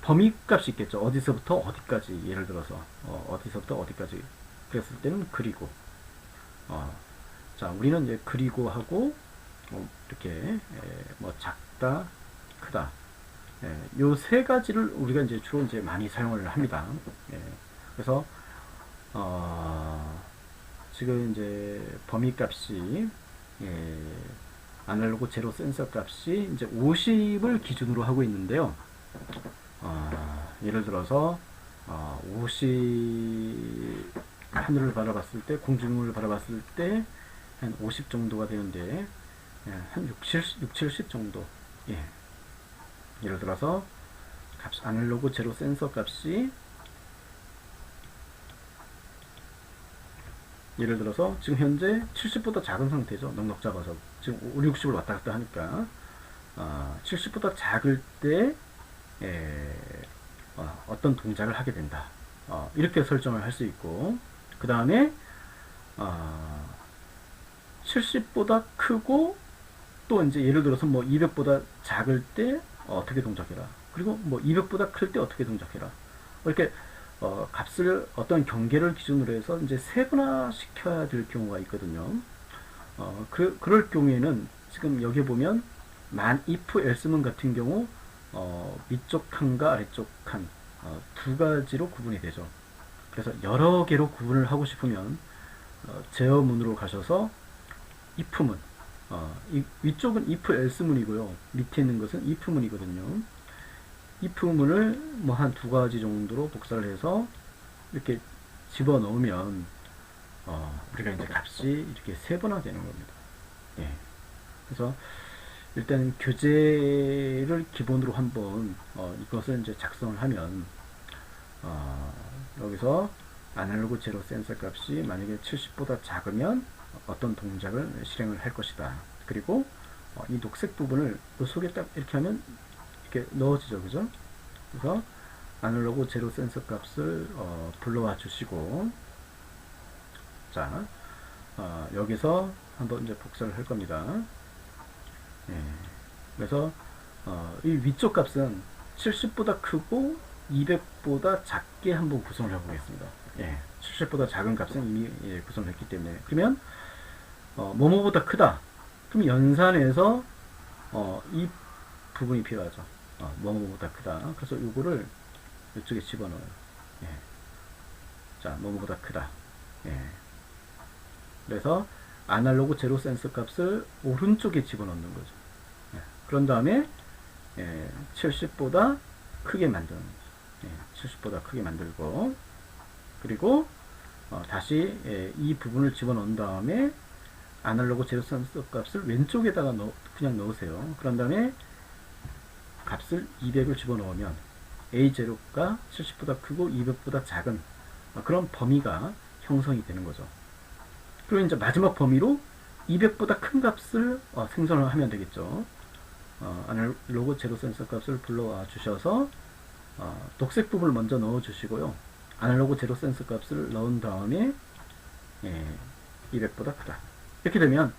범위 값이 있겠죠. 어디서부터 어디까지. 예를 들어서 어디서부터 어디까지. 그랬을 때는 그리고 자, 우리는 이제 그리고 하고 이렇게 뭐 작다, 크다. 요 세 가지를 우리가 이제 주로 이제 많이 사용을 합니다. 그래서 지금 이제 범위 값이 아날로그 제로 센서 값이 이제 50을 기준으로 하고 있는데요. 예를 들어서 50 하늘을 바라봤을 때, 공중을 바라봤을 때 한 50 정도가 되는데 한 6, 70 정도. 예를 들어서 아날로그 제로 센서 값이 예를 들어서 지금 현재 70보다 작은 상태죠. 넉넉 잡아서 지금 5, 60을 왔다 갔다 하니까 70보다 작을 때 어떤 동작을 하게 된다. 이렇게 설정을 할 수 있고, 그 다음에 70보다 크고 또 이제 예를 들어서 뭐 200보다 작을 때 어떻게 동작해라. 그리고 뭐 200보다 클 때 어떻게 동작해라. 이렇게 값을 어떤 경계를 기준으로 해서 이제 세분화 시켜야 될 경우가 있거든요. 그럴 경우에는 지금 여기 보면 if else문 같은 경우 위쪽 칸과 아래쪽 칸 두 가지로 구분이 되죠. 그래서 여러 개로 구분을 하고 싶으면 제어문으로 가셔서 if문, 위쪽은 if else문이고요. 밑에 있는 것은 if문이거든요. if문을 뭐 한 두 가지 정도로 복사를 해서 이렇게 집어 넣으면 우리가 이제 값이 이렇게 세분화 되는 겁니다. 그래서 일단 교재를 기본으로 한번 이것을 이제 작성을 하면 여기서 아날로그 제로 센서 값이 만약에 70보다 작으면 어떤 동작을 실행을 할 것이다. 그리고 이 녹색 부분을 그 속에 딱 이렇게 하면 이렇게 넣어지죠, 그죠? 그래서 아날로그 제로 센서 값을 불러와 주시고, 자, 여기서 한번 이제 복사를 할 겁니다. 그래서 이 위쪽 값은 70보다 크고 200보다 작게 한번 구성을 해보겠습니다. 70보다 작은 값은 이미 구성을 했기 때문에, 그러면 뭐뭐보다 크다. 그럼 연산에서 이 부분이 필요하죠. 뭐뭐보다 크다. 그래서 이거를 이쪽에 집어넣어요. 자, 뭐뭐보다 크다. 그래서 아날로그 제로 센서 값을 오른쪽에 집어넣는 거죠. 그런 다음에 70보다 크게 만드는 거죠. 70보다 크게 만들고, 그리고 다시 이 부분을 집어넣은 다음에 아날로그 제로 센서 값을 왼쪽에다가 그냥 넣으세요. 그런 다음에 값을 200을 집어넣으면 A0가 70보다 크고 200보다 작은 그런 범위가 형성이 되는 거죠. 그리고 이제 마지막 범위로 200보다 큰 값을 생성을 하면 되겠죠. 아날로그 제로 센서 값을 불러와 주셔서 녹색 부분을 먼저 넣어 주시고요. 아날로그 제로 센서 값을 넣은 다음에 200보다 크다. 이렇게 되면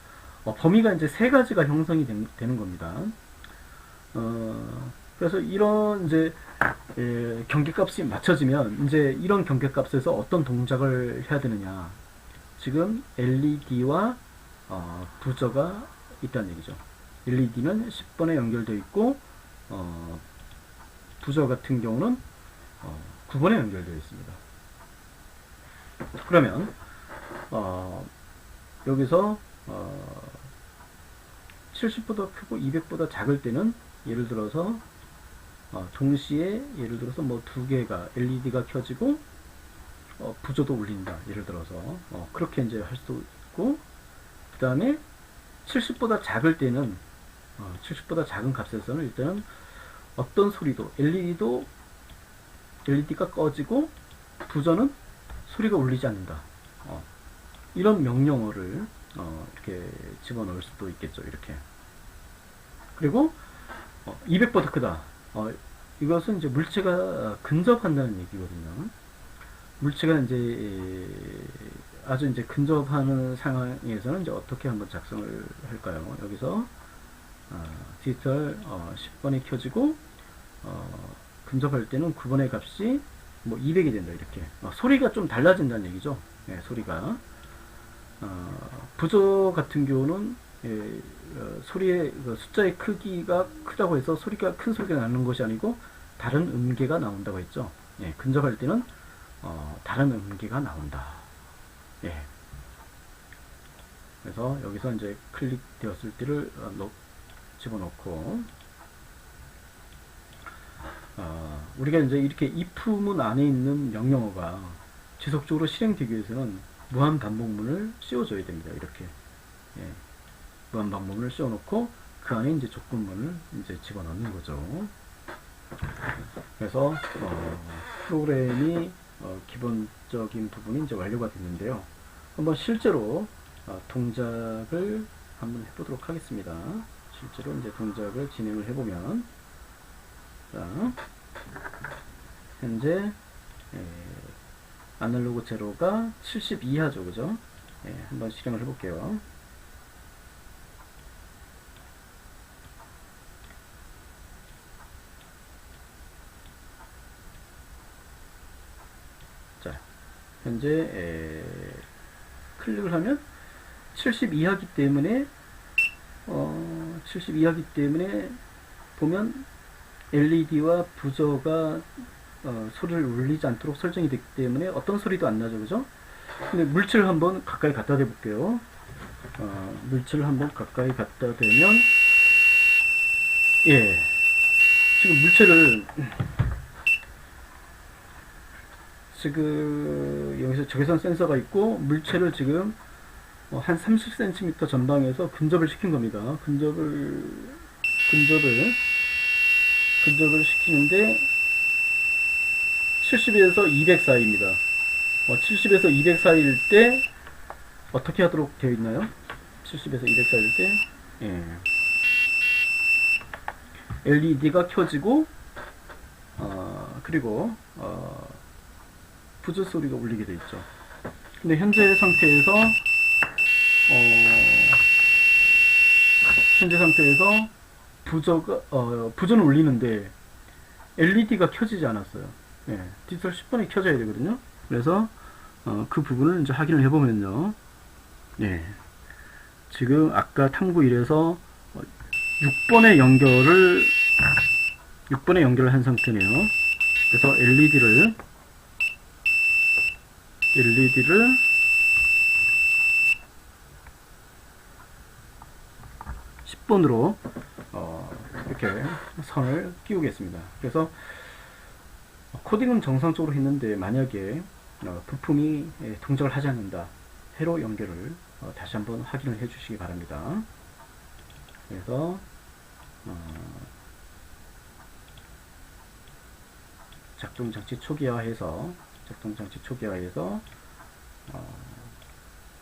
범위가 이제 세 가지가 형성이 되는 겁니다. 그래서 이런 이제 경계값이 맞춰지면 이제 이런 경계값에서 어떤 동작을 해야 되느냐. 지금 LED와 부저가 있다는 얘기죠. LED는 10번에 연결되어 있고 부저 같은 경우는 9번에 연결되어 있습니다. 그러면 여기서 70보다 크고 200보다 작을 때는 예를 들어서 동시에 예를 들어서 뭐 두 개가 LED가 켜지고 부저도 울린다. 예를 들어서 그렇게 이제 할 수도 있고, 그 다음에 70보다 작을 때는 70보다 작은 값에서는 일단은 어떤 소리도 LED가 꺼지고 부저는 소리가 울리지 않는다. 이런 명령어를 이렇게 집어넣을 수도 있겠죠. 이렇게. 그리고 200보다 크다. 이것은 이제 물체가 근접한다는 얘기거든요. 물체가 이제 아주 이제 근접하는 상황에서는 이제 어떻게 한번 작성을 할까요? 여기서 디지털 10번이 켜지고 근접할 때는 9번의 값이 뭐 200이 된다. 이렇게 소리가 좀 달라진다는 얘기죠. 네, 소리가 부저 같은 경우는 소리의 숫자의 크기가 크다고 해서 큰 소리가 나는 것이 아니고 다른 음계가 나온다고 했죠. 예, 근접할 때는 다른 음계가 나온다. 예. 그래서 여기서 이제 클릭되었을 때를 집어넣고 우리가 이제 이렇게 if문 안에 있는 명령어가 지속적으로 실행되기 위해서는 무한 반복문을 씌워줘야 됩니다. 이렇게. 예. 무한 반복문을 씌워놓고 그 안에 이제 조건문을 이제 집어넣는 거죠. 그래서 프로그램이 기본적인 부분이 이제 완료가 됐는데요. 한번 실제로 동작을 한번 해보도록 하겠습니다. 실제로 이제 동작을 진행을 해보면, 자, 현재 아날로그 제로가 70 이하죠, 그죠? 한번 실행을 해볼게요. 자, 현재 클릭을 하면 70 이하기 때문에 70 이하기 때문에 보면 LED와 부저가 소리를 울리지 않도록 설정이 됐기 때문에 어떤 소리도 안 나죠, 그죠? 근데 물체를 한번 가까이 갖다 대볼게요. 물체를 한번 가까이 갖다 대면, 예, 지금 물체를 지금 여기서 적외선 센서가 있고 물체를 지금 한 30cm 전방에서 근접을 시킨 겁니다. 근접을 시키는데 70에서 200 사이입니다. 70에서 200 사이일 때 어떻게 하도록 되어 있나요? 70에서 200 사이일 때, 예. LED가 켜지고 그리고 부저 소리가 울리게 되어 있죠. 근데 현재 상태에서 부저는 울리는데 LED가 켜지지 않았어요. 예, 디지털 10번이 켜져야 되거든요. 그래서 그 부분을 이제 확인을 해보면요. 예, 지금 아까 탐구 1에서 6번에 연결을 한 상태네요. 그래서 LED를 10번으로 이렇게 선을 띄우겠습니다. 그래서 코딩은 정상적으로 했는데 만약에 부품이 동작을 하지 않는다, 회로 연결을 다시 한번 확인을 해 주시기 바랍니다. 그래서 작동장치 초기화해서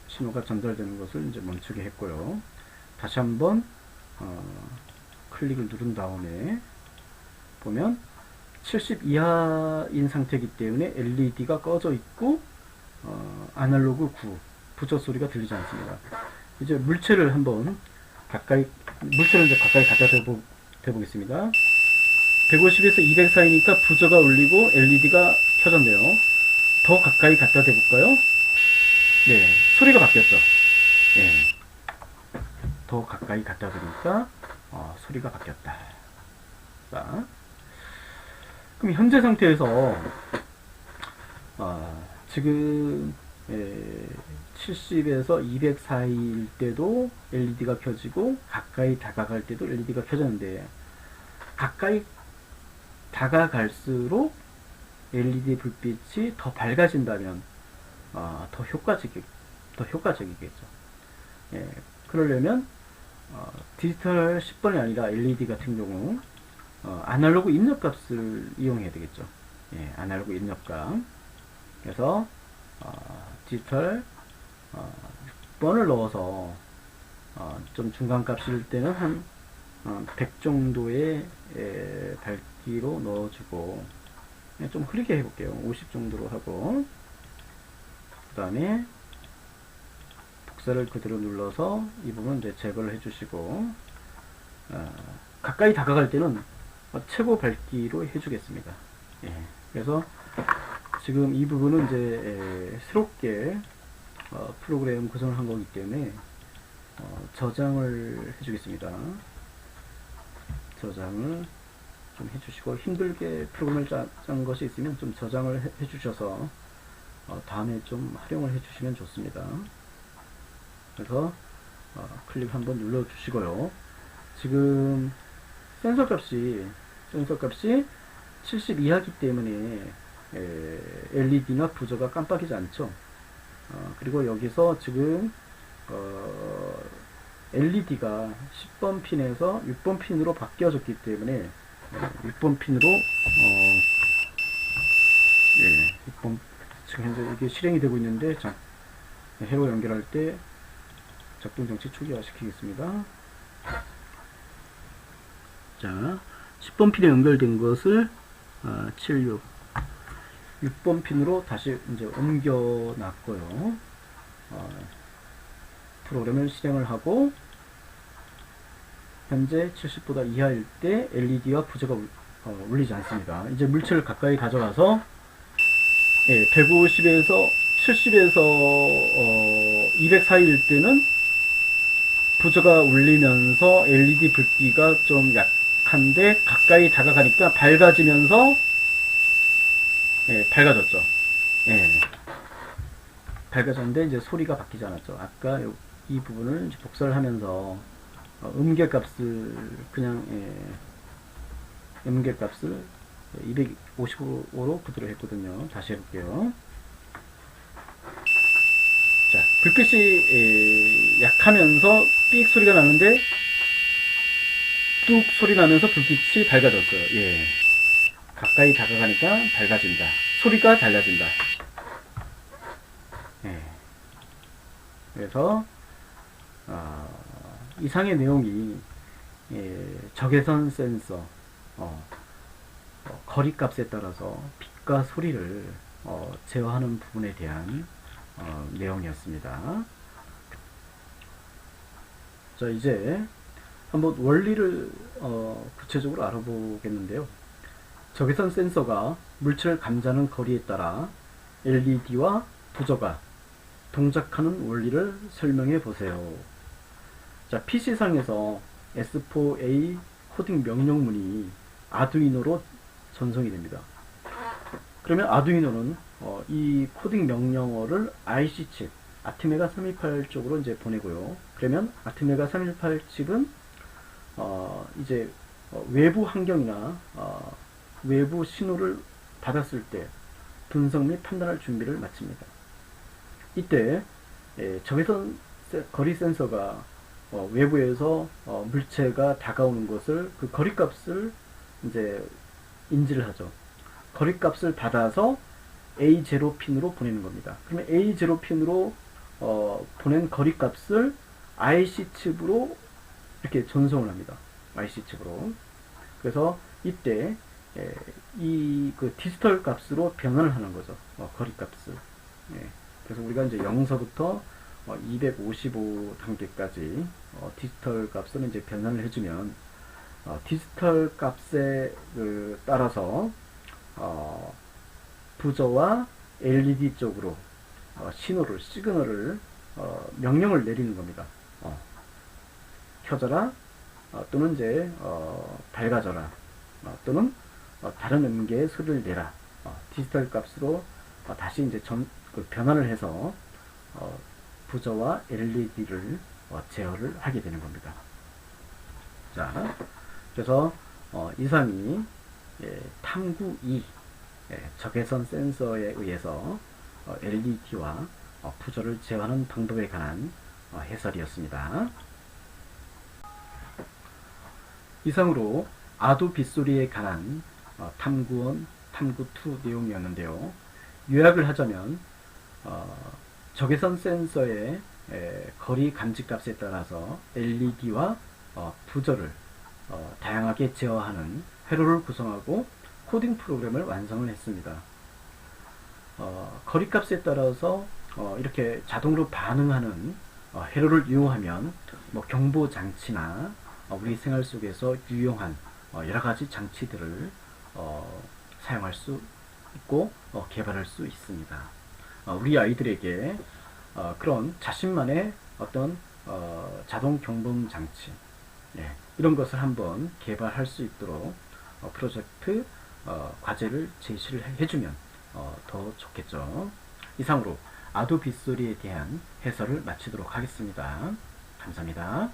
신호가 전달되는 것을 이제 멈추게 했고요. 다시 한번 클릭을 누른 다음에 보면 70 이하인 상태이기 때문에 LED가 꺼져 있고 아날로그 9 부저 소리가 들리지 않습니다. 이제 물체를 가까이 갖다 대보겠습니다. 150에서 200 사이니까 부저가 울리고 LED가 켜졌네요. 더 가까이 갖다 대볼까요? 네. 소리가 바뀌었죠. 예. 더 가까이 갖다 대니까 소리가 바뀌었다. 자, 그럼 현재 상태에서 지금 70에서 200 사이일 때도 LED가 켜지고 가까이 다가갈 때도 LED가 켜졌는데, 가까이 다가갈수록 LED 불빛이 더 밝아진다면 더 효과적이겠죠. 예, 그러려면 디지털 10번이 아니라 LED 같은 경우 아날로그 입력값을 이용해야 되겠죠. 예, 아날로그 입력값. 그래서 디지털 6번을 넣어서 좀 중간값일 때는 한 100 정도의 밝기로 넣어주고, 좀 흐리게 해볼게요. 50 정도로 하고, 그 다음에 복사를 그대로 눌러서 이 부분 이제 제거를 해주시고, 가까이 다가갈 때는 최고 밝기로 해주겠습니다. 예, 그래서 지금 이 부분은 이제 새롭게 프로그램 구성을 한 거기 때문에 저장을 해주겠습니다. 저장을 좀 해주시고, 힘들게 프로그램을 짠 것이 있으면 좀 저장을 해주셔서 다음에 좀 활용을 해주시면 좋습니다. 그래서 클릭 한번 눌러 주시고요. 지금 센서 값이 70 이하기 때문에 LED나 부저가 깜빡이지 않죠. 그리고 여기서 지금 LED가 10번 핀에서 6번 핀으로 바뀌어졌기 때문에 6번 핀으로 6번 지금 현재 이게 실행이 되고 있는데, 자, 회로 연결할 때 작동 정지 초기화 시키겠습니다. 자, 10번 핀에 연결된 것을 6번 핀으로 다시 이제 옮겨 놨고요. 프로그램을 실행을 하고, 현재 70보다 이하일 때 LED와 부저가 울리지 않습니다. 이제 물체를 가까이 가져가서 150에서 70에서 200 사이일 때는 부저가 울리면서 LED 불기가 좀 약한데, 가까이 다가가니까 밝아지면서 밝아졌죠. 밝아졌는데 이제 소리가 바뀌지 않았죠. 아까 이 부분을 이제 복사를 하면서 음계값을 그냥 음계값을 255로 그대로 했거든요. 다시 해볼게요. 자, 불빛이 약하면서 삑 소리가 나는데 뚝 소리 나면서 불빛이 밝아졌어요. 예. 가까이 다가가니까 밝아진다. 소리가 달라진다. 예. 그래서 이상의 내용이 적외선 센서 거리값에 따라서 빛과 소리를 제어하는 부분에 대한 내용이었습니다. 자, 이제 한번 원리를 구체적으로 알아보겠는데요. 적외선 센서가 물체를 감지하는 거리에 따라 LED와 부저가 동작하는 원리를 설명해 보세요. 자, PC상에서 S4A 코딩 명령문이 아두이노로 전송이 됩니다. 그러면 아두이노는 이 코딩 명령어를 IC 칩, 아티메가 328 쪽으로 이제 보내고요. 그러면 아티메가 318 칩은 이제 외부 환경이나 외부 신호를 받았을 때 분석 및 판단할 준비를 마칩니다. 이때 적외선 거리 센서가 외부에서 물체가 다가오는 것을, 그 거리값을 이제 인지를 하죠. 거리값을 받아서 A0 핀으로 보내는 겁니다. 그러면 A0 핀으로 보낸 거리값을 IC 칩으로 이렇게 전송을 합니다. IC 칩으로. 그래서 이때 이 그 디지털 값으로 변환을 하는 거죠. 거리값을. 그래서 우리가 이제 0서부터 255 단계까지 디지털 값을 이제 변환을 해주면 디지털 값에 따라서 부저와 LED 쪽으로 시그널을 명령을 내리는 겁니다. 켜져라, 또는 이제 밝아져라, 또는 다른 음계의 소리를 내라. 디지털 값으로 다시 이제 변환을 해서 부저와 LED를 제어를 하게 되는 겁니다. 자, 그래서 이상이 탐구 2 적외선 센서에 의해서 LED와 부저를 제어하는 방법에 관한 해설이었습니다. 이상으로 아두 빗소리에 관한 탐구1, 탐구2 내용이었는데요. 요약을 하자면 적외선 센서의 거리 감지 값에 따라서 LED와 부저를 다양하게 제어하는 회로를 구성하고 코딩 프로그램을 완성을 했습니다. 거리 값에 따라서 이렇게 자동으로 반응하는 회로를 이용하면 경보 장치나 우리 생활 속에서 유용한 여러 가지 장치들을 사용할 수 있고 개발할 수 있습니다. 우리 아이들에게 그런 자신만의 어떤 자동 경보 장치, 이런 것을 한번 개발할 수 있도록 프로젝트 과제를 제시를 해주면 더 좋겠죠. 이상으로 아두 빗소리에 대한 해설을 마치도록 하겠습니다. 감사합니다.